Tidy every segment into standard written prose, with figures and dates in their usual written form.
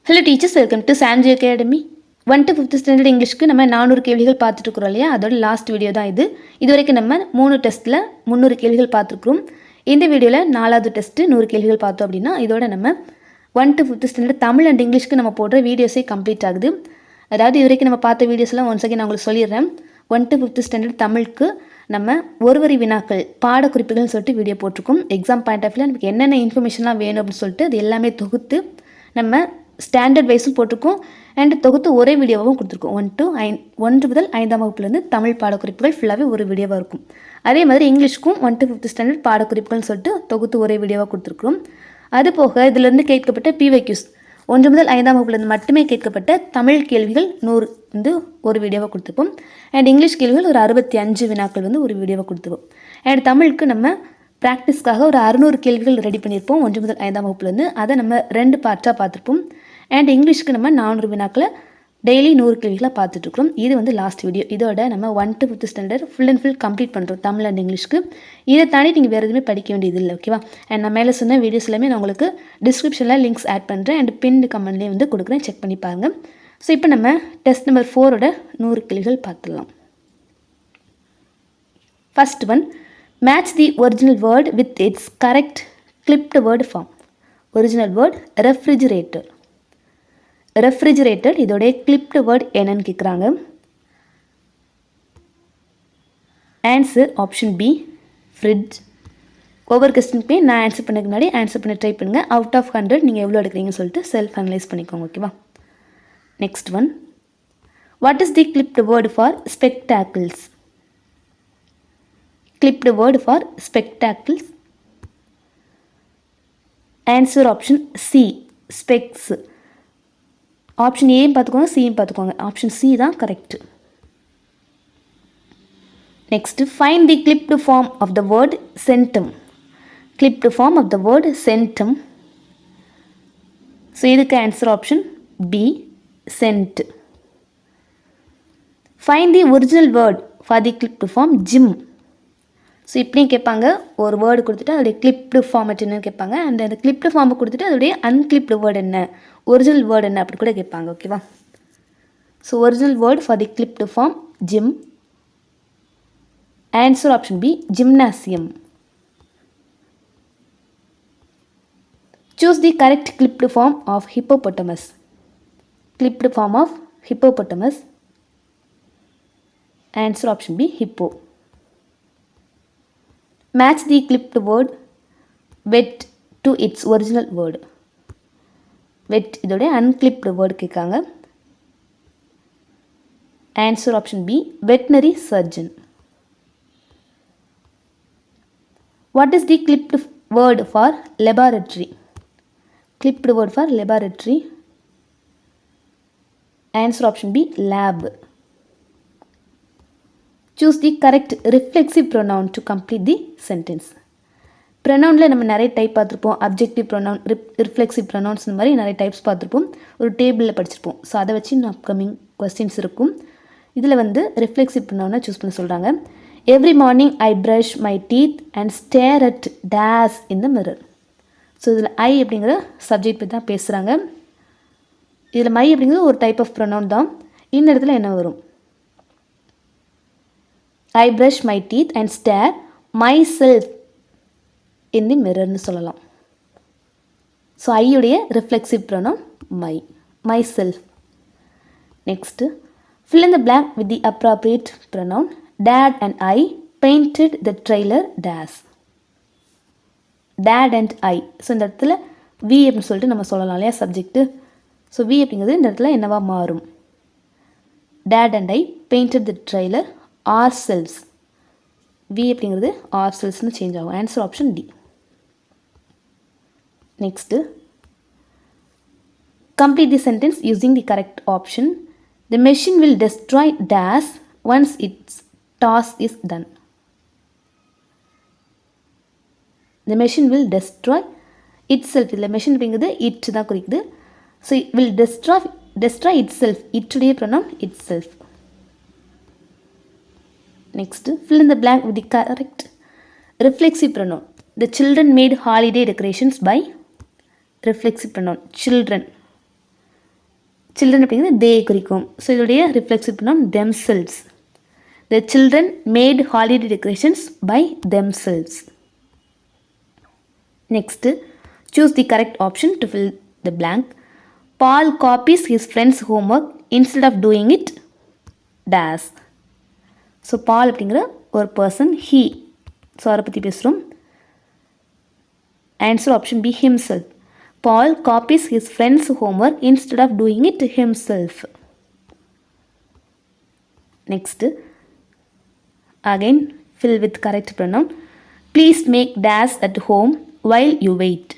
Hello teachers, welcome to Sanji academy. 1 to 5th standard இங்கிலீஷ்க்கு நம்ம 400 கேள்விகள் பார்த்துட்டு இருக்கிறோம் இல்லையா? அதோட லாஸ்ட் வீடியோ தான் இது. வரைக்கும் நம்ம 3 டெஸ்ட்டில் 300 கேள்விகள் பார்த்துருக்குறோம். இந்த வீடியோவில் 4வது டெஸ்ட்டு 100 கேள்விகள் பார்த்தோம் அப்படின்னா இதோட நம்ம 1 to 5th standard Tamil and இங்கிலீஷ்க்கு நம்ம போடுற வீடியோஸே கம்ப்ளீட் ஆகுது. அதாவது வரைக்கும் நம்ம பார்த்த வீடியோஸ்லாம் ஒன்ஸ் அகைன் நான் உங்களுக்கு சொல்லிடுறேன். 1 to 5th ஸ்டாண்டர்ட் தமிழுக்கு நம்ம ஒரு வரி வினாக்கள் பாடக்குறிப்புகள்னு சொல்லிட்டு வீடியோ போட்டிருக்கோம். எக்ஸாம் பாயிண்ட் ஆஃப் வியூவில் நமக்கு என்னென்ன இன்ஃபர்மேஷன்லாம் வேணும் அப்படின்னு சொல்லிட்டு அது எல்லாமே தொகுத்து நம்ம ஸ்டாண்டர்ட் வைஸும் போட்டிருக்கோம் அண்ட் தொகுத்து ஒரே வீடியோவும் கொடுத்துருக்கோம். 1 முதல் 5ஆம் வகுப்புலேருந்து தமிழ் பாடக்குறிப்புகள் ஃபுல்லாகவே ஒரு வீடியோவாக இருக்கும். அதே மாதிரி இங்கிலீஷ்க்கும் 1 to 5th ஸ்டாண்டர்ட் பாடக்குறிப்புகள்னு சொல்லிட்டு தொகுத்து ஒரே வீடியோவாக கொடுத்துருக்குறோம். அது போக இதிலிருந்து கேட்கப்பட்ட பிவைக்யூஸ் 1 முதல் 5ஆம் வகுப்புலேருந்து மட்டுமே கேட்கப்பட்ட தமிழ் கேள்விகள் 100 வந்து ஒரு வீடியோவாக கொடுத்துருப்போம். அண்ட் இங்கிலீஷ் கேள்விகள் ஒரு 65 வினாக்கள் வந்து ஒரு வீடியோவாக கொடுத்துருப்போம். அண்ட் தமிழுக்கு நம்ம ப்ராக்டிஸ்க்காக ஒரு 600 கேள்விகள் ரெடி பண்ணியிருப்போம் 1 முதல் 5ஆம் வகுப்புலேருந்து. அதை நம்ம 2 பார்ட்டாக பார்த்துருப்போம். அண்ட் இங்கிலீஷ்க்கு நம்ம 400 வினாக்களை டெய்லி 100 கேள்விகளாக பார்த்துட்ருக்கோம். இது வந்து லாஸ்ட் வீடியோ. இதோட நம்ம 1 to 5th standard full and full complete பண்ணுறோம் தமிழ் அண்ட் இங்கிலீஷ்க்கு. இதை தாண்டி நீங்கள் வேறு எதுவுமே படிக்க வேண்டியது இல்லை, ஓகேவா? அண்ட் நான் மேலே சொன்ன வீடியோஸ் எல்லாமே நான் உங்களுக்கு டிஸ்கிரிப்ஷனில் லிங்க்ஸ் ஆட் பண்ணுறேன் அண்ட் பின்டு கமெண்ட்லேயே வந்து கொடுக்குறேன், செக் பண்ணி பாருங்கள். ஸோ இப்போ நம்ம டெஸ்ட் நம்பர் 4ஓட 100 கேள்விகள் பார்த்துடலாம். First one, match the original word with its correct clipped word form. Original word refrigerator. Refrigerator இதோடைய clipped word என்னன்னு கேட்குறாங்க. Answer option B, fridge. ஒவ்வொரு கொஸ்டினுக்குமே நான் ஆன்சர் பண்ணதுக்கு முன்னாடி ஆன்சர் பண்ண ட்ரை பண்ணுங்கள். அவுட் ஆஃப் 100 நீங்கள் எவ்வளோ எடுக்கிறீங்கன்னு சொல்லிட்டு செல்ஃப் அனலைஸ் பண்ணிக்கோங்க, ஓகேவா? Next one, what is the clipped word for spectacles? Clipped word for spectacles. Answer option C, specs. Option ஏயும் பார்த்துக்கோங்க, சியும் பார்த்துக்கோங்க. ஆப்ஷன் சி தான் correct. Next, find the clipped form of the word centum. Clipped form of the word centum. So இதுக்கு answer option B, cent. Find the original word for the clipped form gym. So இப்படியும் கேட்பாங்க, ஒரு word கொடுத்துட்டு அதோடைய clipped format என்னன்னு கேட்பாங்க. அந்த clipped ஃபார்மை கொடுத்துட்டு அதோடைய அன்கிளிப்டு வேர்டு என்ன, ஒரிஜினல் வேர்டு என்ன அப்படி கூட கேட்பாங்க, ஓகேவா? So original word for the clipped form gym. Answer option B, gymnasium. Choose the correct clipped form of hippopotamus. Clipped form of hippopotamus. Answer option B, hippo. Match the clipped word wet to its original word. Wet இதோட unclipped word கேட்காங்க. Answer option B, veterinary surgeon. What is the clipped word for laboratory? Clipped word for laboratory. Answer option B, lab. Choose the correct reflexive pronoun to complete the sentence. ப்ரொனவுனில் நம்ம நிறைய type பார்த்துருப்போம். Objective pronoun, reflexive pronounce, இந்த மாதிரி நிறைய types பார்த்துருப்போம். ஒரு டேபிளில் படிச்சிருப்போம். ஸோ அதை வச்சு இன்னும் அப்கமிங் கொஸ்டின்ஸ் இருக்கும். இதில் வந்து ரிஃப்ளெக்சிவ் ப்ரொனவுனை சூஸ் பண்ண சொல்கிறாங்க. Every morning I brush my teeth and stare at days in the mirror. So இதில் ஐ அப்படிங்கிற சப்ஜெக்ட் பற்றி தான் பேசுகிறாங்க. இதில் மை அப்படிங்கிறது ஒரு டைப் ஆஃப் ப்ரொனவுன் தான். இந்த இடத்துல என்ன வரும்? I brush my teeth and stare myself in the mirrorனு சொல்லலாம். ஸோ ஐயுடைய reflexive pronoun my, myself. Next, fill in the blank with the appropriate pronoun. Dad and I painted the trailer dash. Dad and I. So இந்த இடத்துல we அப்படின்னு சொல்லிட்டு நம்ம சொல்லலாம் இல்லையா சப்ஜெக்ட்டு. ஸோ வி அப்படிங்கிறது இந்த இடத்துல என்னவா மாறும்? Dad and I painted the trailer ourselves. We அப்படிங்கிறது ourselvesனு சேஞ்ச் ஆகும். Answer option D. Next, complete the sentence using the correct option. The machine will destroy days once its task is done. The machine will destroy itself. இதில் machine அப்படிங்கிறது it தான் குறிக்குது. So will destroy itself. இட்டுடைய pronoun itself. Next, fill in the blank with the correct reflexive pronoun. The children made holiday decorations by reflexive pronoun children. Children அப்படிங்கிறது தே குறிக்கும். So இதோடைய reflexive pronoun themselves. The children made holiday decorations by themselves. Next, choose the correct option to fill the blank. Paul copies his friend's homework instead of doing it dash. So Paul அப்படிங்கிற ஒரு person, he. So அவரை பற்றி பேசுகிறோம். Answer option B, himself. Paul copies his friend's homework instead of doing it himself. Next, again fill with correct pronoun. Please make dash at home while you wait.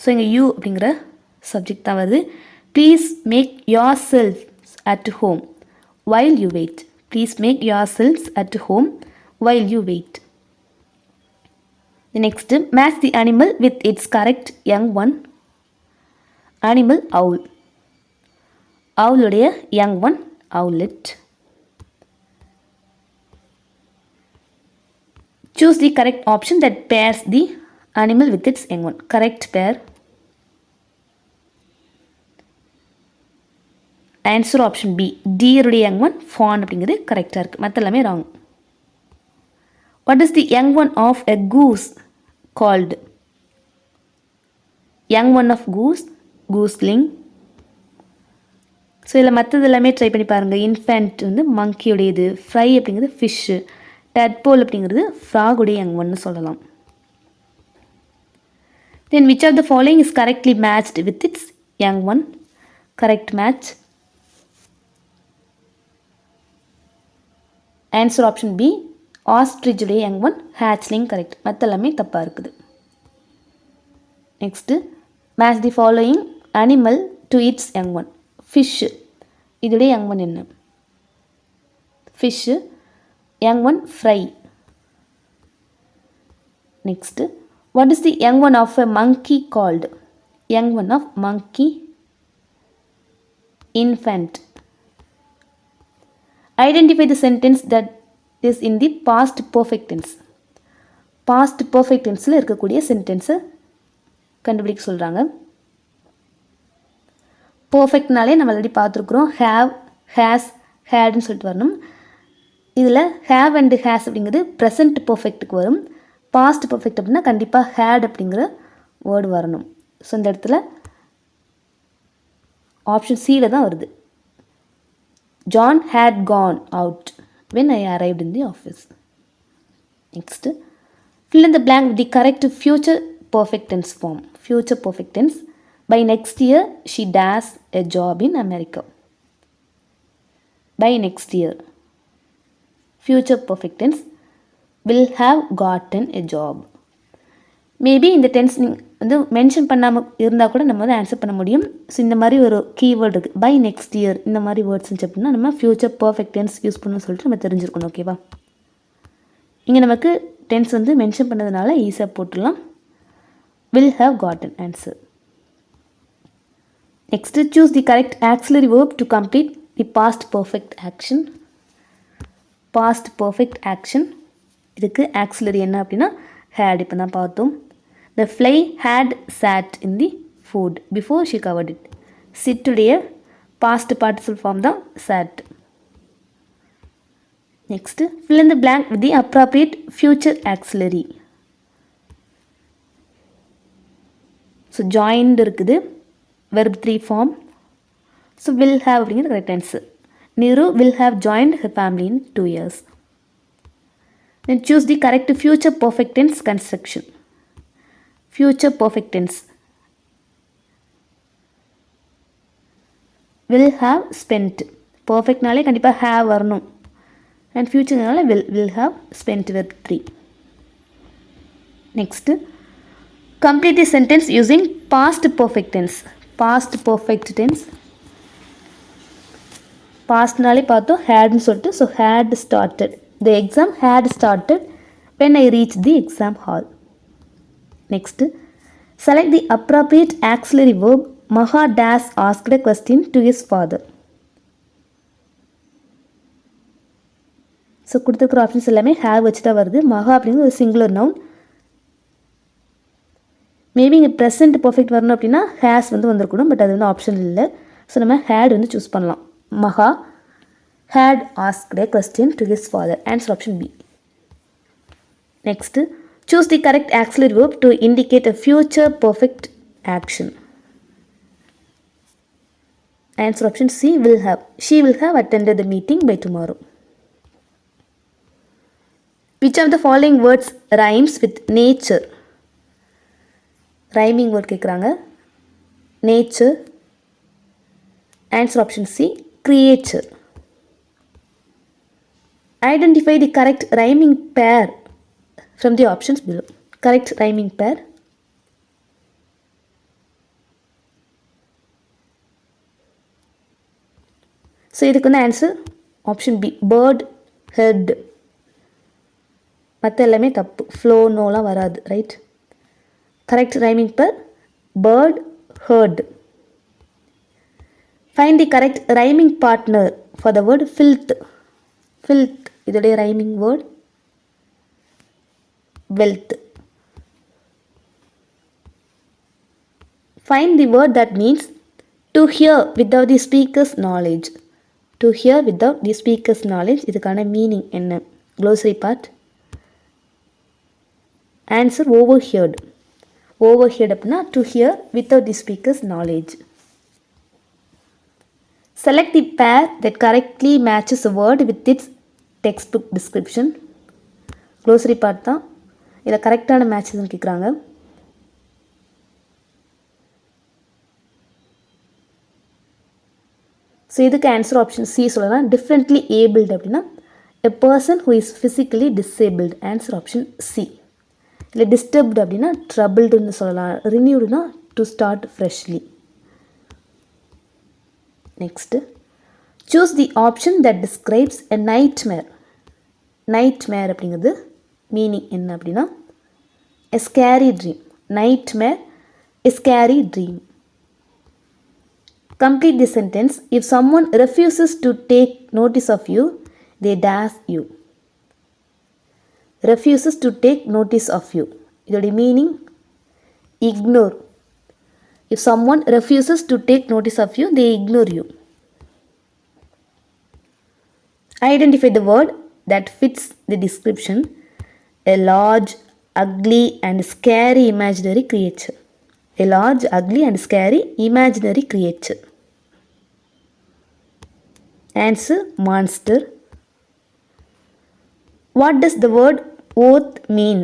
So இங்கே you அப்படிங்கிற subject தான் வருது. Please make yourself at home while you wait. Please make yourselves at home while you wait. The next, match the animal with its correct young one. Animal owl. Owl உடைய young one owlet. Choose the correct option that pairs the animal with its young one. Correct pair. Answer option B, deer உடைய young one fawn அப்படிங்கிறது கரெக்டாக இருக்குது. மற்ற எல்லாமே wrong. What is the young one of a goose called? Young one of goose, gooseling. So இதில் மற்றது எல்லாமே try பண்ணி பாருங்கள். இன்ஃபேண்ட் வந்து மங்கியுடையது, ஃப்ரை அப்படிங்கிறது ஃபிஷ்ஷு, டட்போல் அப்படிங்கிறது ஃப்ராகுடைய யங் ஒன்னு சொல்லலாம். Then which of the following is correctly matched with its young one? Correct match. Answer option B, ostrich உடைய young one hatchling correct. மற்ற எல்லாமே தப்பாக இருக்குது. Next, match the following animal to its young one. Fish, இதோடைய young one என்ன? Fish, young one fry. Next, what is the young one of a monkey called? Young one of monkey, infant. Identify the sentence that is in the past perfect tense. Past perfect tenseல இருக்கக்கூடிய சென்டென்ஸை கண்டுபிடிக்க சொல்கிறாங்க. பர்ஃபெக்ட்னாலே நம்ம already பார்த்துருக்குறோம். Have, has, ஹேடுன்னு சொல்லிட்டு வரணும். இதில் have and has அப்படிங்கிறது ப்ரெசண்ட் பர்ஃபெக்ட்டுக்கு வரும். பாஸ்ட் பர்ஃபெக்ட் அப்படின்னா கண்டிப்பாக ஹேட் அப்படிங்கிற வேர்டு வரணும். ஸோ இந்த இடத்துல ஆப்ஷன் சியில் தான் வருது. John had gone out when I arrived in the office. Next, fill in the blank with the correct future perfect tense form. Future perfect tense. By next year, she does a job in America. By next year. Future perfect tense. Will have gotten a job. Maybe இந்த tense வந்து mention பண்ணாமல் இருந்தால் கூட நம்ம வந்து answer பண்ண முடியும். So இந்த மாதிரி ஒரு கீவேர்டு இருக்குது. பை நெக்ஸ்ட் இயர் இந்த மாதிரி வேர்ட்ஸ் இருந்துச்சு அப்படின்னா நம்ம ஃப்யூச்சர் பர்ஃபெக்ட் டென்ஸ் யூஸ் பண்ணணும்னு சொல்லிட்டு நம்ம தெரிஞ்சிருக்கணும். ஓகேவா? இங்கே நமக்கு டென்ஸ் வந்து மென்ஷன் பண்ணதுனால ஈஸியாக போட்டுடலாம். Will have gotten answer. Next choose the correct auxiliary verb to complete the past perfect action. Past perfect action இதுக்கு ஆக்சிலரி என்ன அப்படின்னா had. இப்போ தான் பார்த்தோம். The fly had sat in the food before she covered it. Sit உடைய past participle form தான் sat. Next, fill in the blank with the appropriate future auxiliary. So joined இருக்குது, verb 3 form. So will have அப்படிங்கிறது correct answer. Niru will have joined her family in 2 years. Then choose the correct future perfect tense construction. Future perfect tense. Will have spent. Perfect நாலே கண்டிப்பாக have வரணும். And future நாலே will have spent verb 3. Next, complete the sentence using past perfect tense. Past perfect tense. Past நாலே பார்த்தோம் hadன்னு சொல்லிட்டு. So had started. The exam had started when I reached the exam hall. Next, select the appropriate auxiliary verb. Maha Das asked a question to his father. So கொடுத்துருக்குற options எல்லாமே have வச்சு தான் வருது. மகா அப்படிங்கிறது ஒரு சிங்குலர் நவுன். மேபி இங்கே present perfect வரணும் அப்படின்னா ஹேஸ் வந்து வந்திருக்கணும், பட் அது வந்து ஆப்ஷன் இல்லை. ஸோ நம்ம ஹேட் வந்து சூஸ் பண்ணலாம். மகா had asked a question to his father. Answer option B. Next, choose the correct auxiliary verb to indicate a future perfect action. Answer option C, will have. She will have attended the meeting by tomorrow. Which of the following words rhymes with nature? Rhyming word கேட்குறாங்க. Nature. Answer option C, creature. Identify the correct rhyming pair from the options below. Correct rhyming pair. So இதுக்கு வந்து answer option B, bird head. மற்ற எல்லாமே தப்பு, flow நோலாம் வராது. Right. Correct rhyming pair bird herd. Find the correct rhyming partner for the word filth. Filth இதோடைய rhyming word wealth. Find the word that means to hear without the speaker's knowledge. To hear without the speaker's knowledge இதுக்கான meaning என்ன? Glossary part. Answer overheard. Overheard அப்படின்னா to hear without the speaker's knowledge. Select the pair that correctly matches a word with its textbook description. Glossary part தான் இதில் கரெக்டான மேட்சஸ்ன்னு கேட்குறாங்க. So இதுக்கு answer option C சொல்லலாம். Differently abled அப்படின்னா a person who is physically disabled. Answer option C. இல்லை disturbed அப்படின்னா ட்ரபிள்டுன்னு சொல்லலாம். ரினியூடுனா to start freshly. Next, choose the option that describes a nightmare. Nightmare அப்படிங்கிறது மீனிங் என்ன அப்படின்னா a scary dream. Nightmare a scary dream. Complete the sentence. If someone refuses to take notice of you, they dash you. Refuses to take notice of you. இதோட meaning ignore. If someone refuses to take notice of you, they ignore you. Identify the word that fits the description. A large, ugly and scary imaginary creature. A large, ugly and scary imaginary creature. Answer monster. What does the word oath mean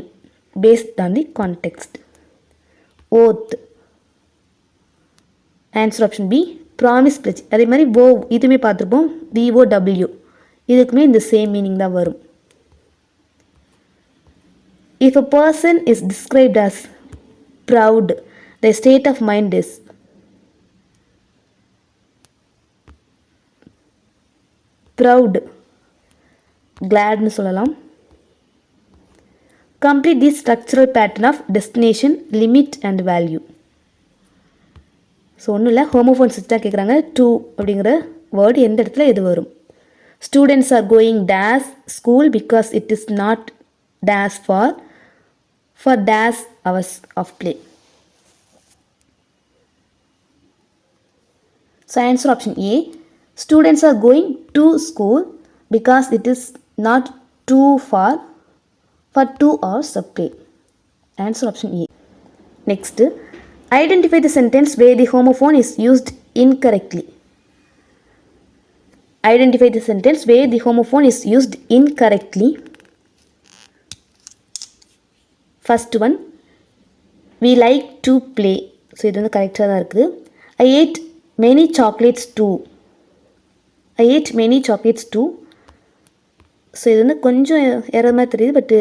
based on the context? Oath. Answer option B, promise pledge. அதே மாதிரி wo இதுமே பார்த்துருப்போம், VOW. இதுக்குமே இந்த same meaning தான் வரும். If a person is described as proud, the state of mind is proud, glad னு சொல்லலாம். Complete the structural pattern of destination, limit and value. So ஒன்றும் இல்லை, ஹோமோஃபோன்ஸ் வச்சு தான் கேட்குறாங்க. டு அப்படிங்கிற வேர்டு எந்த இடத்துல எது வரும்? Students are going days school because it is not days for days hours of play. So answer option A, students are going to school because it is not too far for 2 hours of play. Answer option A. Next, identify the sentence where the homophone is used incorrectly. Identify the sentence where the homophone is used incorrectly. First one, we like to play. So இது வந்து கரெக்டாக தான் இருக்குது. I ate many chocolates too. I ate many chocolates too. So இது வந்து கொஞ்சம் error மாதிரி தெரியுது, பட்டு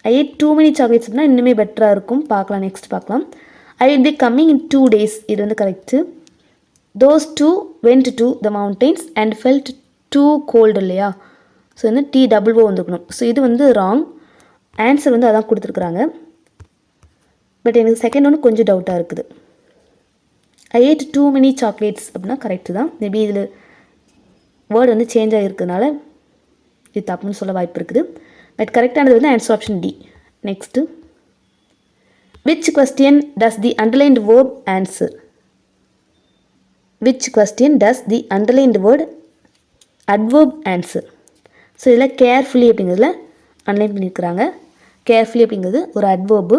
I ate too many chocolates அப்படின்னா இன்னுமே பெட்டராக இருக்கும். பார்க்கலாம், நெக்ஸ்ட் பார்க்கலாம். I will be coming in 2 days. இது வந்து correct. Those two went to the mountains and felt too cold இல்லையா? ஸோ வந்து TOO வந்துக்கணும். ஸோ இது வந்து ராங். ஆன்சர் வந்து அதான் கொடுத்துருக்குறாங்க. பட் எனக்கு செகண்ட் ஒன்று கொஞ்சம் டவுட்டாக இருக்குது. I ate too many chocolates அப்படின்னா கரெக்டு தான். மேபி இதில் வேர்டு வந்து சேஞ்ச் ஆகிருக்கிறதுனால இது தப்புன்னு சொல்ல வாய்ப்பு இருக்குது. பட் கரெக்டானது வந்து answer option D. Next, Which question does the underlined verb answer? Which question does the underlined word adverb answer? So இதில் கேர்ஃபுல்லி அப்படிங்கிறதுல அன்லைன் பண்ணியிருக்கிறாங்க. கேர்ஃபுல்லி அப்படிங்கிறது ஒரு அட்வர்பு.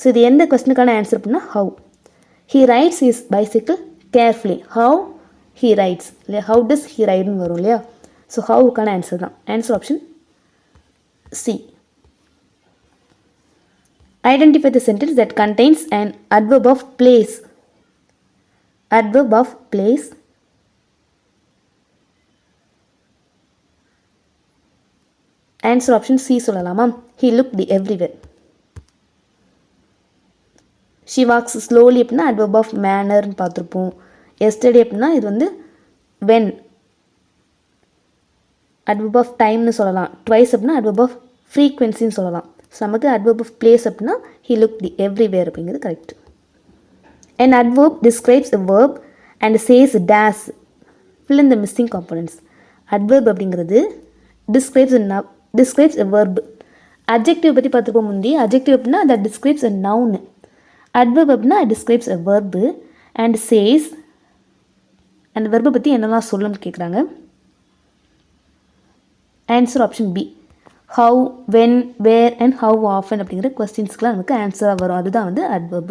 ஸோ இது எந்த கொஸ்டினுக்கான ஆன்சர் அப்படின்னா how. He rights his bicycle carefully. How he rights இல்லை how does he ரைடுன்னு வரும் இல்லையா. ஸோ ஹவுக்கான ஆன்சர் தான். Answer option C. Identify the sentence that contains an adverb of place. Adverb of place. Answer option C சொல்லலாமா. He looked everywhere. She walks slowly அப்படின்னா adverb of manner பார்த்துருப்போம். Yesterday அப்படின்னா இது வந்து when. adverb of timeனு சொல்லலாம். Twice அப்படின்னா adverb of frequencyன்னு சொல்லலாம். So நமக்கு adverb of place அப்படின்னா he looked everywhere அப்படிங்கிறது correct. An adverb describes a verb and says dash. Fill in the missing components. Adverb அப்படிங்கிறது describes a verb. adjective பற்றி பார்த்துப்போம் முந்தி. adjective அப்படின்னா that describes a noun. adverb அப்படின்னா it describes a verb and says அந்த verb பற்றி என்னெல்லாம் சொல்லணும்னு கேட்குறாங்க. Answer option B. how, when, where and how often அப்படிங்கிற கொஸ்டின்ஸ்க்குலாம் நமக்கு ஆன்சராக வரும். அதுதான் வந்து adverb.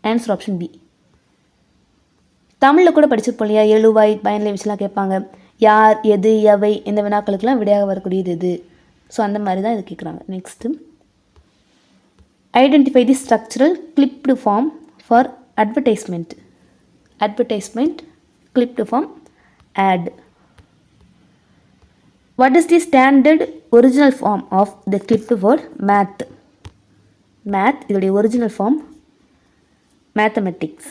Answer option B. தமிழில் கூட படிச்சிருப்போம் இல்லையா. எழுவாய் பயனிலை வச்சுலாம் கேட்பாங்க. யார், எது, எவை இந்த வினாக்களுக்கெல்லாம் விடையாக வரக்கூடியது இது. ஸோ அந்த மாதிரி தான் இது கேட்குறாங்க. Next identify the structural clipped form for advertisement. Advertisement clipped form ad. What is the standard original form of the clipped word math? Math இதோடைய original form mathematics.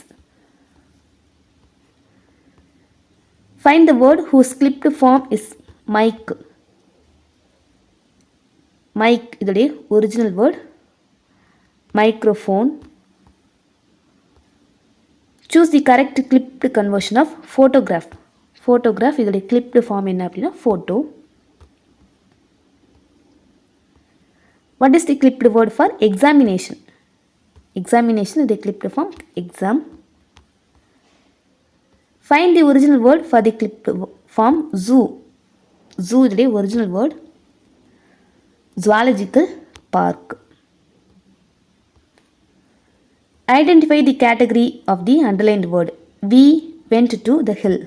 Find the word whose clipped form is mic. Mic இதோடைய original word microphone. Choose the correct clipped conversion of photograph. Photograph இதோடைய clipped form என்ன அப்படின்னா photo. What is the clipped word for examination? Examination is the clipped form exam. Find the original word for the clipped form zoo. Zoo is the original word zoological park. Identify the category of the underlined word. We went to the hill.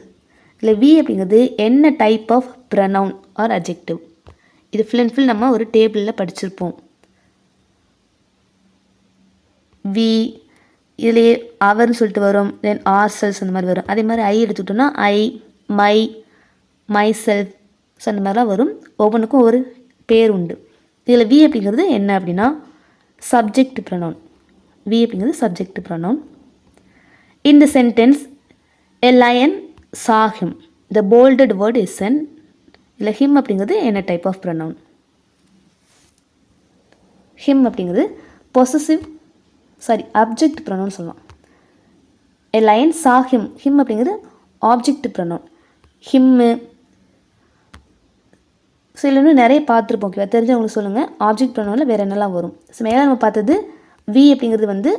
இல்லை we அப்படிங்கிறது என்ன type of pronoun or adjective. இது full and full நம்ம ஒரு டேபிளில் படிச்சிருப்போம். We இதுலேயே அவர்னு சொல்லிட்டு வரும். தென் ஆர் செல்ஸ் அந்த மாதிரி வரும். அதே மாதிரி ஐ எடுத்துக்கிட்டோம்னா ஐ, மை, மை செல்ஃப் ஸோ அந்த மாதிரிலாம் வரும். ஒவ்வொன்றுக்கும் ஒரு பேர் உண்டு. இதில் வி அப்படிங்கிறது என்ன அப்படின்னா சப்ஜெக்ட் ப்ரனவுன். வி அப்படிங்கிறது subject pronoun. In the sentence a line saw him. The bolded word is an. இல்லை ஹிம் அப்படிங்கிறது என்ன டைப் ஆஃப் ப்ரனவுன். ஹிம் அப்படிங்கிறது பொசசிவ் ஆப்ஜெக்ட் ப்ரனவுன் சொல்லலாம். எ லயன் சா ஹிம். ஹிம் அப்படிங்கிறது ஆப்ஜெக்ட் ப்ரனவுன். ஹிம்மு ஸோ இதில் இன்னும் நிறைய பார்த்துருப்போம். ஓகேவா, தெரிஞ்சவங்களுக்கு சொல்லுங்கள். ஆப்ஜெக்ட் ப்ரனவுனில் வேறு என்னெல்லாம் வரும். ஸோ மேலே நம்ம பார்த்தது வி அப்படிங்கிறது வந்து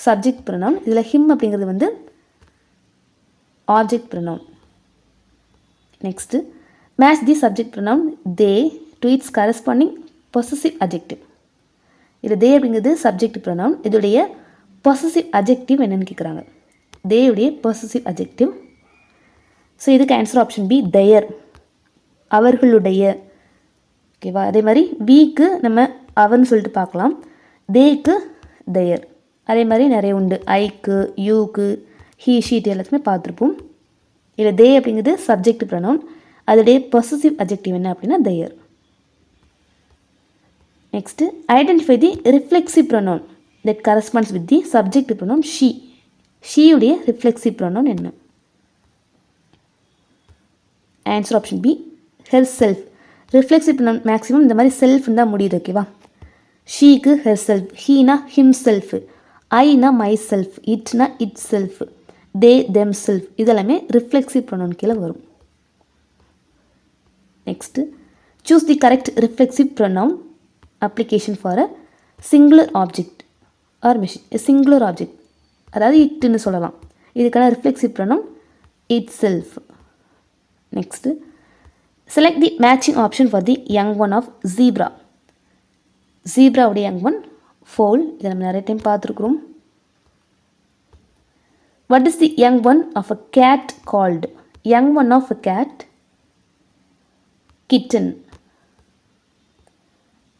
சப்ஜெக்ட் ப்ரனவுன். இதில் ஹிம் அப்படிங்கிறது வந்து object pronoun. Next match the subject pronoun they to its corresponding possessive adjective. இது they அப்படிங்கிறது subject pronoun. இதோடைய possessive adjective என்னன்னு கேட்குறாங்க. they உடைய possessive adjective. ஸோ இதுக்கு ஆன்சர் ஆப்ஷன் பி their. அவர்களுடைய. ஓகேவா, அதே மாதிரி வீக்கு நம்ம அவர்னு சொல்லிட்டு பார்க்கலாம். தேக்கு their. அதே மாதிரி நிறைய உண்டு. ஐக்கு, யூக்கு, ஹீ, ஷீட் எல்லாத்துக்குமே பார்த்துருப்போம். இதில் they அப்படிங்கிறது சப்ஜெக்ட் pronoun. அதோடைய பொசசிவ் அட்ஜெக்டிவ் என்ன அப்படின்னா their. Next identify the reflexive pronoun that corresponds with the subject pronoun she. ஷீயுடைய ரிஃப்ளெக்சிவ் ப்ரொனவுன் என்ன? Answer option B herself. Reflexive pronoun maximum இந்த மாதிரி செல்ஃப்னு தான் முடியுது. ஓகேவா, ஷீக்கு ஹெர் செல்ஃப், ஹீனா ஹிம் செல்ஃப், ஐனா மை செல்ஃப், இட்னா itself, they themself இதெல்லாமே ரிஃப்ளெக்சிவ் ப்ரொனவுன் கீழே வரும். Next, choose the correct reflexive pronoun application for a singular object or machine. Singular object அதாவது இட்டுன்னு சொல்லலாம். இதுக்கான reflexive pronoun itself. Next select the matching option for the young one of zebra. ஜீப்ராவுடைய young one foal. இதை நம்ம நிறைய time பார்த்துருக்குறோம். What is the young one of a cat called? Young one of a cat, kitten.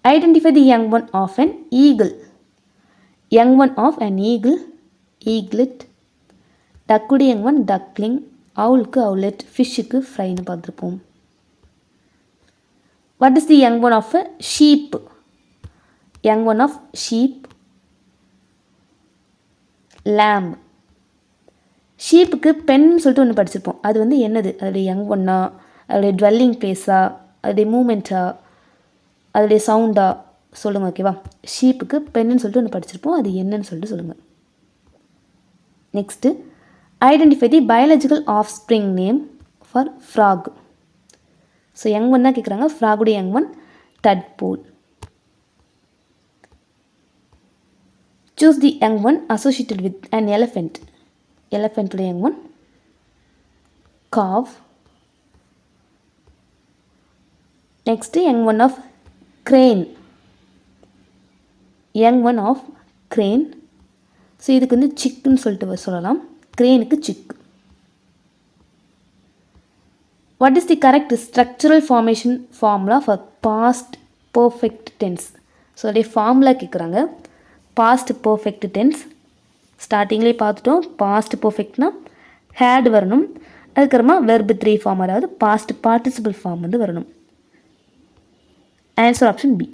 Identify the young one of an eagle. Young one of an eagle, eaglet. Duckோட young one duckling. Owlக்கு owlet. Fishக்கு fryன்னு பார்த்துருப்போம். What is the young one of a sheep? Young one of sheep, lamb. ஷீப்புக்கு பென்னு சொல்லிட்டு ஒன்று படிச்சிருப்போம். அது வந்து என்னது? அதோடைய யங் ஒன்னா, அதோடைய டுவெல்லிங் பிளேஸா, அதோடைய மூமெண்ட்டா, அதோடைய சவுண்டா சொல்லுங்கள். ஓகேவா? ஷீப்புக்கு பென்னு சொல்லிட்டு ஒன்று படிச்சிருப்போம். அது என்னன்னு சொல்லிட்டு சொல்லுங்கள். Next identify the biological offspring name for frog. So young one தான் கேட்குறாங்க. ஃப்ராகுடைய young one tadpole. Choose the young one associated with an elephant. Elephant உடைய young one calf. Next young one of crane. Young one of crane. So இதுக்கு வந்து சிக்குன்னு சொல்லிட்டு சொல்லலாம். கிரேனுக்கு sick. What is the correct structural formation formula for past perfect tense? So அதோடைய formula கேட்குறாங்க. Past perfect tense ஸ்டார்டிங்லேயே பார்த்துட்டோம். Past பர்ஃபெக்ட்னா had வரணும். அதுக்கப்புறமா வெர்பு 3 ஃபார்ம், அதாவது பாஸ்ட் பார்ட்டிசிபிள் ஃபார்ம் வந்து வரணும். Answer option B.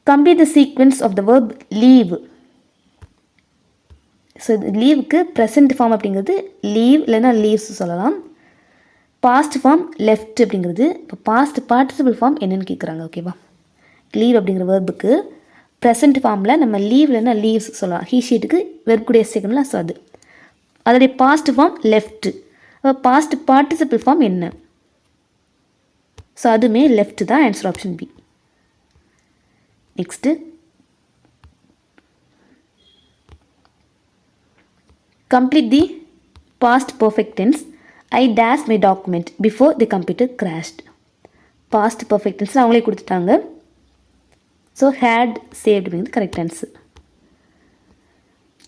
Complete the sequence of the verb leave. So இது லீவுக்கு ப்ரெசன்ட் ஃபார்ம் அப்படிங்கிறது லீவ் இல்லைன்னா லீவ்ஸ் சொல்லலாம். பாஸ்ட் ஃபார்ம் லெஃப்ட் அப்படிங்கிறது. இப்போ பாஸ்ட் பார்ட்டிசிபிள் ஃபார்ம் என்னென்னு கேட்குறாங்க. ஓகேவா? லீவ் அப்படிங்கிற வெர்புக்கு ப்ரெசன்ட் ஃபார்மில் நம்ம லீவ் இல்லைன்னா லீவ்ஸ் சொல்லலாம். ஹீ ஷீட்டுக்கு வெர்புடைய செகண்ட்ல ஸோ அது அதோடைய பாஸ்ட் ஃபார்ம் லெஃப்ட். அப்போ பாஸ்ட் பார்ட்டிசிபிள் ஃபார்ம் என்ன? ஸோ அதுவுமே லெஃப்ட் தான். Answer option B. Next complete the past perfect tense. I dash my document before the computer crashed. Past perfect tense அவங்களே கொடுத்துட்டாங்க. ஸோ had saved அப்படிங்கிறது correct answer.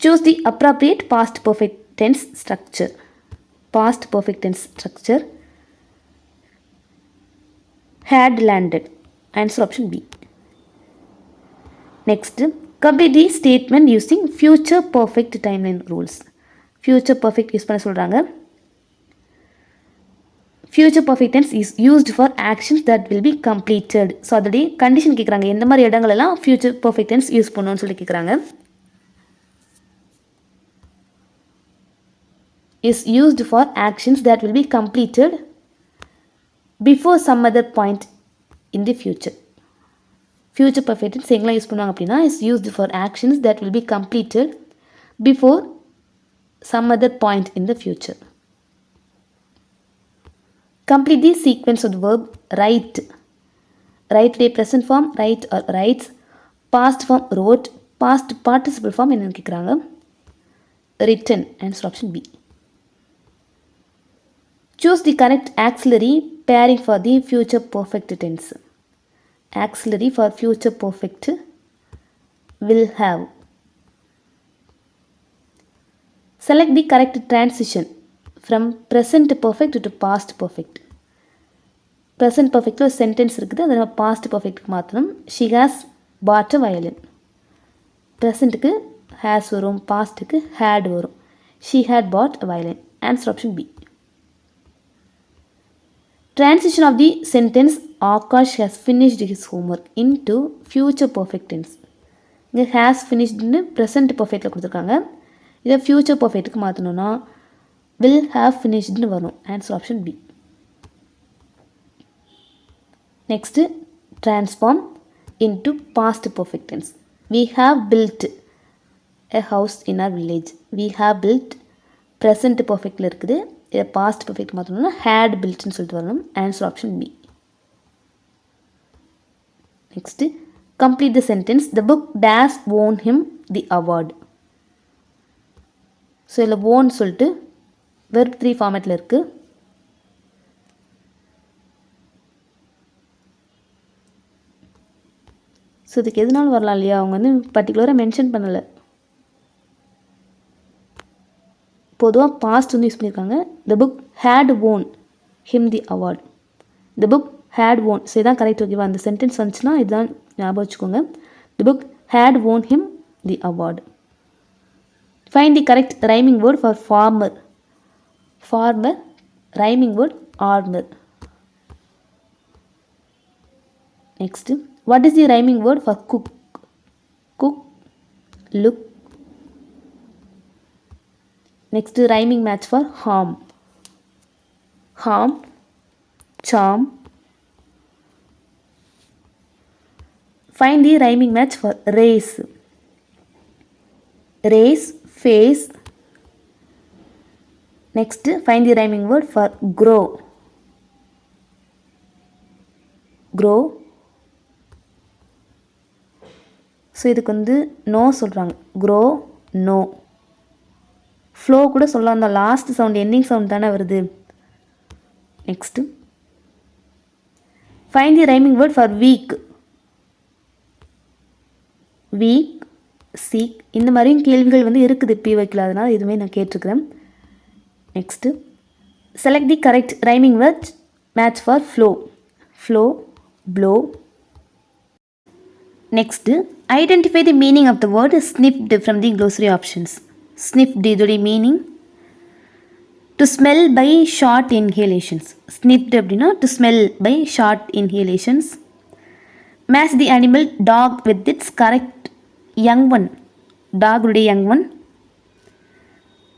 Choose the appropriate past perfect tense structure. Past perfect tense structure had landed. Answer option B. Next complete the statement using future perfect timeline rules. Future perfect use பண்ண சொல்கிறாங்க. Future perfect tense is used for actions that will be completed. So அதோடைய condition கேட்குறாங்க. எந்த மாதிரி இடங்களெல்லாம் future perfect tense use பண்ணணும்னு சொல்லி கேட்குறாங்க. Is used for actions that will be completed before some other point in the future. Future perfect tense எங்கெல்லாம் use பண்ணுவாங்க அப்படின்னா is used for actions that will be completed before some other point in the future. Complete the sequence of the verb write. Write உடைய present form write or writes. Past form wrote. Past participle form என்னன்னு கேட்குறாங்க. Written. Answer option B. Choose the correct auxiliary pairing for the future perfect tense. Auxiliary for future perfect will have. Select the correct transition from present perfect to past perfect. Present perfect ஒரு sentence இருக்குது. அதை நம்ம past பர்ஃபெக்ட்டுக்கு மாற்றணும். She has bought a violin. ப்ரெசண்ட்டுக்கு has வரும், பாஸ்ட்டுக்கு had வரும். She had bought a violin. Answer option B. Transition of the sentence Akash has finished his homework into future perfect tense. இங்கே has finishedன்னு present perfectல கொடுத்துருக்காங்க. இதை future perfectக்கு மாற்றணும்னா will have finishedன்னு வரும். Answer option B. Next transform into past perfect tense. We have built a house in our village. We have built present perfectல இருக்குது. இதை பாஸ்ட் பர்ஃபெக்ட் மாற்றணும்னா had builtன்னு சொல்லிட்டு வரணும். Answer option B. Next Complete the sentence. The book dash won him the award. So இதில் won சொல்லிட்டு verb 3 ஃபார்மேட்டில் இருக்குது. ஸோ இதுக்கு எதுனாலும் வரலாம் இல்லையா, அவங்க வந்து பர்டிகுலராக மென்ஷன் பண்ணலை. பொதுவாக பாஸ்ட் வந்து யூஸ் பண்ணியிருக்காங்க. The book had won him the award. The book had won. So இதான் கரெக்ட். ஓகேவா, அந்த சென்டென்ஸ் வந்துச்சுன்னா இதுதான் ஞாபகம் வச்சுக்கோங்க. The book had won him the award. Find the correct rhyming word for farmer. Farmer, rhyming word armor. Next, what is the rhyming word for cook? Cook, look. Next, rhyming match for harm. Harm, charm. Find the rhyming match for race. Race, face. Next, find the rhyming word for grow. Grow. So இதுக்கு வந்து no சொல்கிறாங்க. Grow, no. Flow கூட சொல்லலாம், அந்த last sound ending sound தானே வருது. Next, find the rhyming word for week. Week, seek. இந்த மாதிரியும் கேள்விகள் வந்து இருக்குது பிவைக்கில், அதனால் இதுவுமே நான் கேட்டிருக்கிறேன். Next, select the correct rhyming word match for flow. Flow, blow. Next, identify the meaning of the word sniffed from the glossary options. Sniffed இதோடைய meaning to smell by short inhalations. Sniffed அப்படின்னா to smell by short inhalations. Match the animal dog with its correct young one. டாகுடைய young one.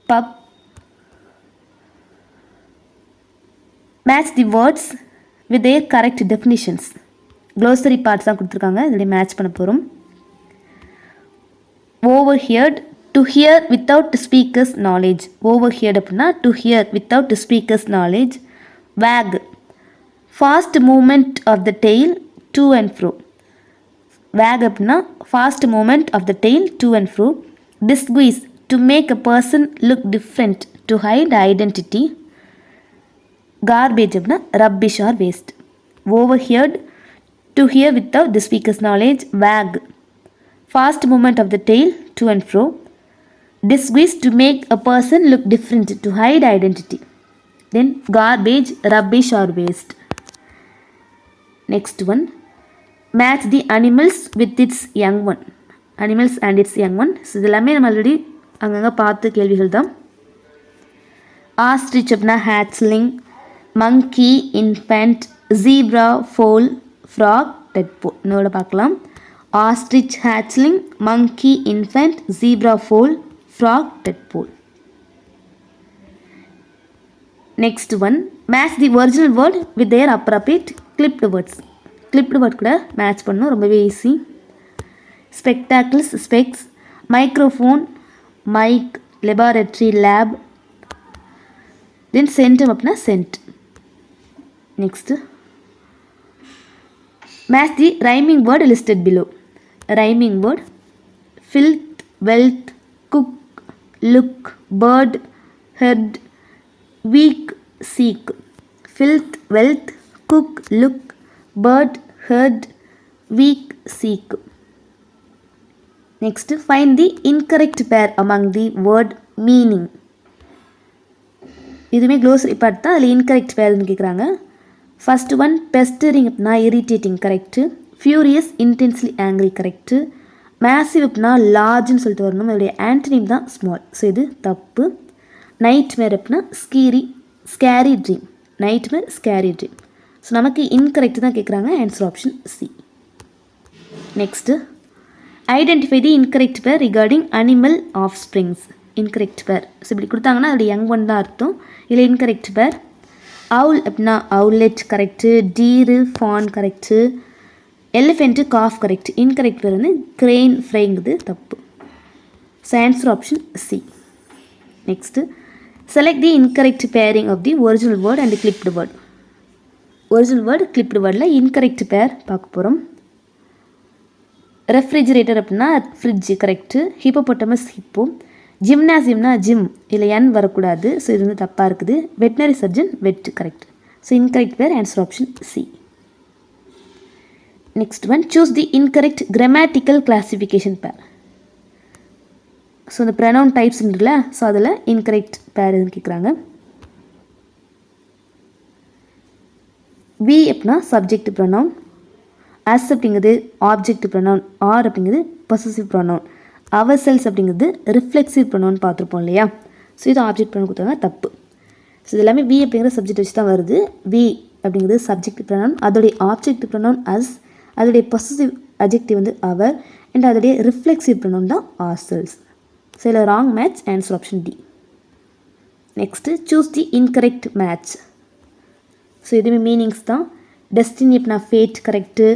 Pup. Match the words with their correct definitions. Glossary parts தான் கொடுத்துருக்காங்க, இதோடைய match பண்ண போகிறோம். ஓவர்ஹியர்ட், to hear without speaker's knowledge. Overheard அப்படின்னா to hear without speaker's knowledge. Wag, fast movement of the tail to and fro. Wag அப்படின்னா fast movement of the tail to and fro. Disguise, to make a person look different, to hide identity. Garbage அப்படின்னா rubbish or waste. Overheard, to hear without the speaker's knowledge. Wag, fast movement of the tail to and fro. Disguise, to make a person look different, to hide identity. Then garbage, rubbish or waste. Next one, match the animals with its young one. Animals and its young one. So இதெல்லாமே நம்ம already அங்கங்கே பார்த்து கேள்விகள் தான். Ostrich அப்படின்னா hatchling, monkey, infant, zebra, foal, frog, tadpole. இன்னோட பார்க்கலாம். Ostrich, hatchling, monkey, infant, zebra, foal, frog, tadpole. Next one, match the original word with their appropriate clipped words. Clipped word கூட மேட்ச் பண்ணணும், ரொம்பவே easy. Spectacles, specs. Microphone, mic. Laboratory, lab. Then centum அப்படின்னா cent. Next, match the rhyming word listed below. Rhyming word: filth, wealth, cook, look, bird, head, weak, seek. Filth, wealth, cook, look, bird, head, weak, seek. Next, find the incorrect pair among the word meaning. இதுமே glossary part தான், அதில் incorrect பேர்னு கேட்குறாங்க. First one, பெஸ்டரிங் அப்படின்னா irritating, correct. Furious, intensely angry, correct. Massive அப்படின்னா லார்ஜ்னு சொல்லிட்டு வரணும், அதோடைய ஆன்டனிம் தான் ஸ்மால். ஸோ இது தப்பு. நைட் மேர் அப்படின்னா scary dream. Nightmare, scary dream. So நமக்கு இன்கரெக்ட் தான் கேட்குறாங்க. Answer option C. Next, identify the incorrect pair regarding animal offsprings. Incorrect pair so இப்படி கொடுத்தாங்கன்னா அதோடைய யங் ஒன் தான் அர்த்தம். இல்லை இன்கரெக்ட் பேர் அவுல் அப்படின்னா owlet, correct. Deer, fawn, correct. Elephant, calf, correct. Incorrect pair வந்து கிரெயின், ஃப்ரைங்கிறது தப்பு. So answer option C. Next, select the incorrect pairing of the original word and clipped word. Original word, clipped வேர்டில் incorrect pair பார்க்க போகிறோம். Refrigerator அப்படின்னா fridge correct. Hippopotamus hippo. ஜிம்னாசியம்னா gym, இல்லை N வரக்கூடாது. ஸோ இது வந்து தப்பாக இருக்குது. Veterinary surgeon vet correct. So incorrect pair answer option C. Next one, choose the incorrect grammatical classification பேர். ஸோ இந்த ப்ரனவுன் டைப்ஸ் இருக்குல்ல, ஸோ அதில் இன்கரெக்ட் பேர் எதுன்னு கேட்குறாங்க. வி அப்படின்னா சப்ஜெக்ட் ப்ரனவுன், அஸ் அப்படிங்கிறது ஆப்ஜெக்ட் ப்ரனவுன், ஆர் அப்படிங்கிறது பொசசிவ் ப்ரனவுன், அவர் செல்ஸ் அப்படிங்கிறது ரிஃப்ளெக்சிவ் ப்ரனவுன் பார்த்துருப்போம் இல்லையா. ஸோ இது ஆப்ஜெக்ட் ப்ரனவுன் கொடுத்தாங்க, தப்பு. ஸோ இது எல்லாமே வி அப்படிங்கிற சப்ஜெக்ட் வச்சு தான் வருது. வி அப்படிங்கிறது சப்ஜெக்ட் ப்ரனவுன், அதோடைய ஆப்ஜெக்ட் ப்ரனவுன் அஸ், அதோடைய பொசசிவ் அட்ஜெக்டிவ் வந்து அவர், அண்ட் அதோடைய ரிஃப்ளெக்சிவ் ப்ரனவுன் தான் ஆர் செல்ஸ். ஸோ இதில் wrong match, answer option D. Next choose the incorrect match. So இதுவுமே மீனிங்ஸ் தான். டெஸ்டினி அப்படின்னா fate correct.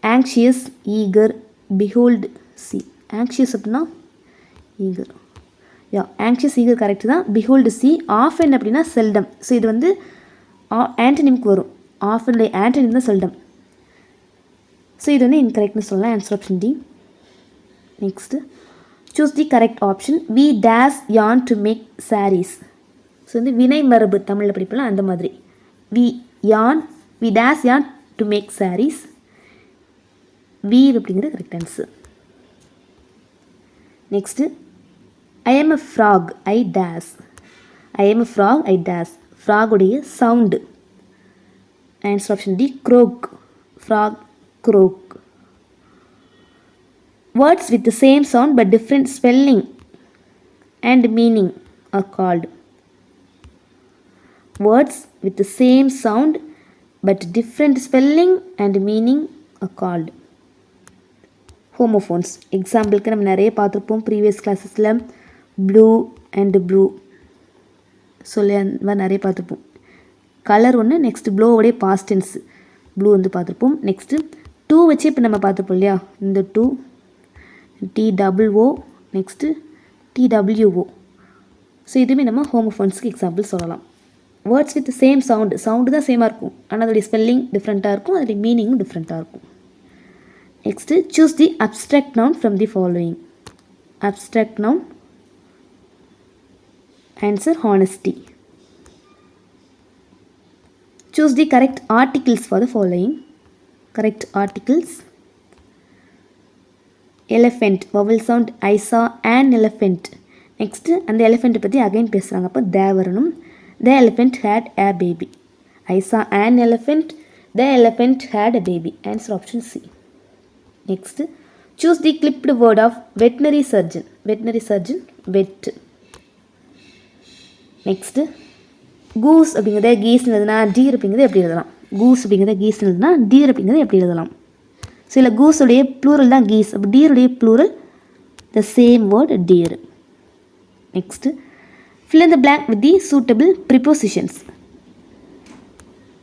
Anxious eager behold see. Anxious அப்படின்னா eager, yeah anxious eager correct தான். Behold see. Often அப்படின்னா seldom. So இது வந்து ஆன்டனிம்க்கு வரும். ஆஃபனுடைய ஆன்டனிம் தான் செல்டம். ஸோ இது வந்து இன்கரெக்ட்னு சொல்லலாம், answer option D. Next choose the correct option. We dash yarn to make sarees. So வந்து வினை மரபு தமிழில் படிப்பலாம் அந்த மாதிரி. We dash yarn to make sarees. We அப்படிங்கிறது correct answer. Next I am a frog I dash. I am a frog I dash. ஃப்ராகுடைய sound, answer option D croak. Frog croak. Words with the same sound but different spelling and meaning are called. Words with the same sound but different spelling and meaning are called homophones. எக்ஸாம்பிளுக்கு நம்ம நிறைய பார்த்துருப்போம் previous கிளாஸஸில். Blue and blue சொல்லி அந்த மாதிரி நிறைய பார்த்துருப்போம். Colour ஒன்று, நெக்ஸ்ட்டு ப்ளூவோடைய பாஸ்ட் டென்ஸ் ப்ளூ வந்து பார்த்துருப்போம். நெக்ஸ்ட்டு டூ வச்சு இப்போ நம்ம பார்த்துருப்போம் இல்லையா, இந்த too TOO, next TWO. So இதுவுமே நம்ம ஹோமோஃபோன்ஸ்க்கு எக்ஸாம்பிள் சொல்லலாம். வேர்ட்ஸ் வித் சேம் சவுண்டு தான் சேமாக இருக்கும், ஆனால் அதோடைய ஸ்பெல்லிங் டிஃப்ரெண்ட்டாக இருக்கும், அதோடைய மீனிங்கும் டிஃப்ரெண்ட்டாக இருக்கும். Next choose the abstract noun from the following. Abstract noun answer honesty. Choose the correct articles for the following. Correct articles. Elephant vowel sound. I saw an elephant. Next அந்த எலிஃபெண்ட்டை பற்றி அகைன் பேசுகிறாங்க, அப்போ தே வரணும். The elephant had a baby. I saw an elephant. The elephant had a baby. Answer option C. Next choose the clipped word of veterinary surgeon. Veterinary surgeon vet. Next goose அப்படிங்கிறத கீஸ்னு எழுதுனா deer அப்படிங்கிறது எப்படி எழுதலாம். Goose அப்படிங்கிறத கீஸ்னு எழுதுனா deer அப்படிங்கிறத எப்படி எழுதலாம். சில கூஸுடைய ப்ளூரல் தான் கீஸ், அப்போ டீருடைய plural the same word deer. Next fill in the blank with the suitable prepositions.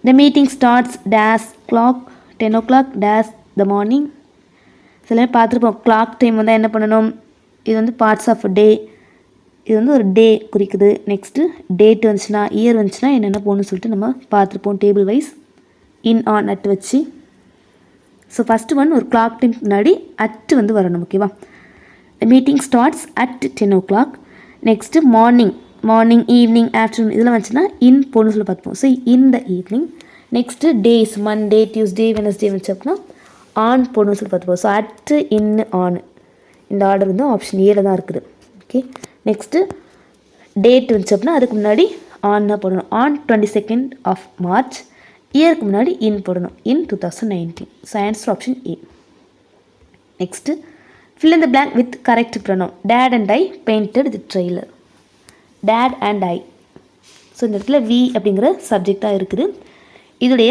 The meeting starts dash clock 10 o'clock dash the morning. சில பார்த்துருப்போம் கிளாக் டைம் வந்தால் என்ன பண்ணணும், இது வந்து பார்ட்ஸ் ஆஃப் டே, இது வந்து ஒரு டே குறிக்குது. நெக்ஸ்ட்டு டேட் வந்துச்சுன்னா இயர் வந்துச்சுன்னா என்னென்ன போகணும்னு சொல்லிட்டு நம்ம பார்த்துருப்போம் table wise in on at வச்சு. So first one o'clock time முன்னாடி அட் வந்து வரணும், ஓகேவா. The meeting starts at 10 o'clock. Next morning evening afternoon இதெல்லாம் வந்துச்சுன்னா இன் போகணும்னு சொல்லி பார்த்துப்போம். So in the evening. Next days Monday Tuesday Wednesday வந்துச்சு அப்படின்னா ஆன் போகணும்னு சொல்லி பார்த்துப்போம். ஸோ அட்டு இன் ஆன் இந்த ஆர்டர் வந்து ஆப்ஷன் ஏல தான் இருக்குது, ஓகே. நெக்ஸ்ட்டு டேட் வந்துச்சு அப்படின்னா அதுக்கு முன்னாடி ஆன் தான் போடணும். On 22nd of March. இயருக்கு முன்னாடி இன் போடணும், இன் 2019. So answer option A. Next fill in the blank with correct pronoun. Dad and I painted the trailer. Dad and I. So இந்த இடத்துல வி அப்படிங்கிற சப்ஜெக்டாக இருக்குது. இதோடைய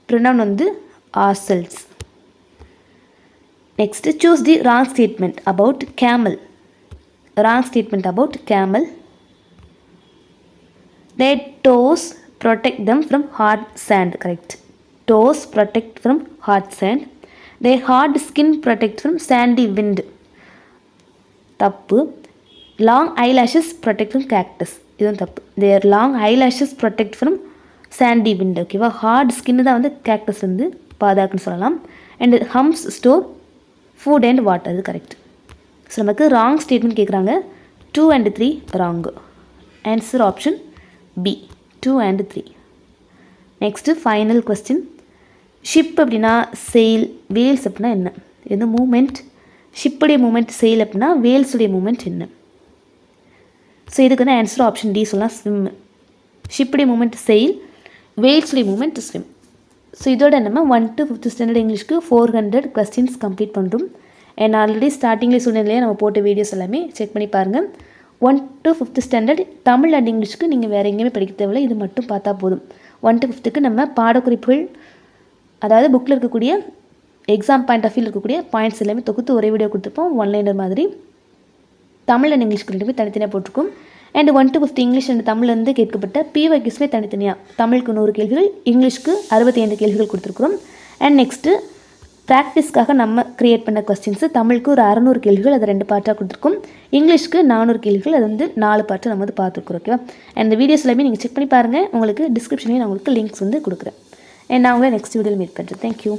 ப்ரொனவுன் வந்து ourselves. Next choose the wrong statement about camel. Wrong statement about camel. Their toes protect them from hard sand. Correct. Toes protect from hard sand. Their hard skin protect from sandy wind. தப்பு. Long eyelashes protect from cactus. இதுவும் தப்பு. Their long eyelashes protect from sandy wind. ஓகேவா. Hard ஸ்கின்னு தான் வந்து cactus வந்து பாதாக்குன்னு சொல்லலாம். And humps store food and water, அது கரெக்ட். ஸோ நமக்கு ராங் ஸ்டேட்மெண்ட் கேட்குறாங்க. 2 and 3 wrong. Answer option B, 2 and 3. Next final question. Ship அப்படின்னா செயில், வேல்ஸ் அப்படின்னா என்ன? எது மூமெண்ட்? ஷிப்புடைய மூமெண்ட் செயில் அப்படின்னா வேல்ஸுடைய மூமெண்ட் என்ன? ஸோ இதுக்கு வந்து ஆன்சர் ஆப்ஷன் டி சொல்லலாம், ஸ்விம். ஷிப்புடைய மூமெண்ட் செயில், வேல்ஸுடைய மூமெண்ட் ஸ்விம். ஸோ இதோட நம்ம 1 to 5th ஸ்டாண்டர்ட் இங்கிலீஷ்க்கு 400 கொஸ்டின்ஸ் கம்ப்ளீட் பண்ணுறோம். அண்ட் ஆல்ரெடி ஸ்டார்டிங்லேயே சொன்னதுலேயே நம்ம போட்ட வீடியோஸ் எல்லாமே செக் பண்ணி பாருங்கள். 1 to 5th standard Tamil and இங்கிலீஷ்க்கு நீங்கள் வேறு எங்கேயுமே படிக்க தேவையில்லை, இது மட்டும் பார்த்தா போதும். 1 to 5th நம்ம பாடக்குறிப்புகள், அதாவது புக்கில் இருக்கக்கூடிய எக்ஸாம் பாயிண்ட் ஆஃப் வியூ இருக்கக்கூடிய பாயிண்ட்ஸ் எல்லாமே தொகுத்து ஒரே வீடியோ கொடுத்துருப்போம், ஒன்லைனர் மாதிரி. தமிழ் அண்ட் இங்கிலீஷ்க்கு ரெண்டுமே தனித்தனியாக போட்டிருக்கோம். And 1 to 5th English and தமிழ்லேருந்து கேட்கப்பட்ட PYQஸ்மே தனித்தனியாக, தமிழுக்கு 100 கேள்விகள், இங்கிலீஷ்க்கு 65 கேள்விகள் கொடுத்துருக்குறோம். அண்ட் நெக்ஸ்ட்டு ப்ராக்டிஸ்க்காக நம்ம க்ரியேட் பண்ண கொஸ்டின்ஸு, தமிழுக்கு ஒரு 600 கேள்விகள், அது 2 பார்ட்டாக கொடுத்துருக்கோம். இங்கிலீஷ்க்கு 400 கேள்விகள், அது வந்து 4 பார்ட்டு நம்ம வந்து பார்த்துருக்குறோம். ஓகேவா? அண்ட் இந்த வீடியோஸ் எல்லாமே நீங்கள் செக் பண்ணி பாருங்கள். உங்களுக்கு டிஸ்கிரிப்ஷன்லேயே நான் உங்களுக்கு லிங்க்ஸ் வந்து கொடுக்குறேன். அண்ட் நான் உங்களை நெக்ஸ்ட் வீடியோவில் மீட் பண்ணுறேன். தேங்க்யூ.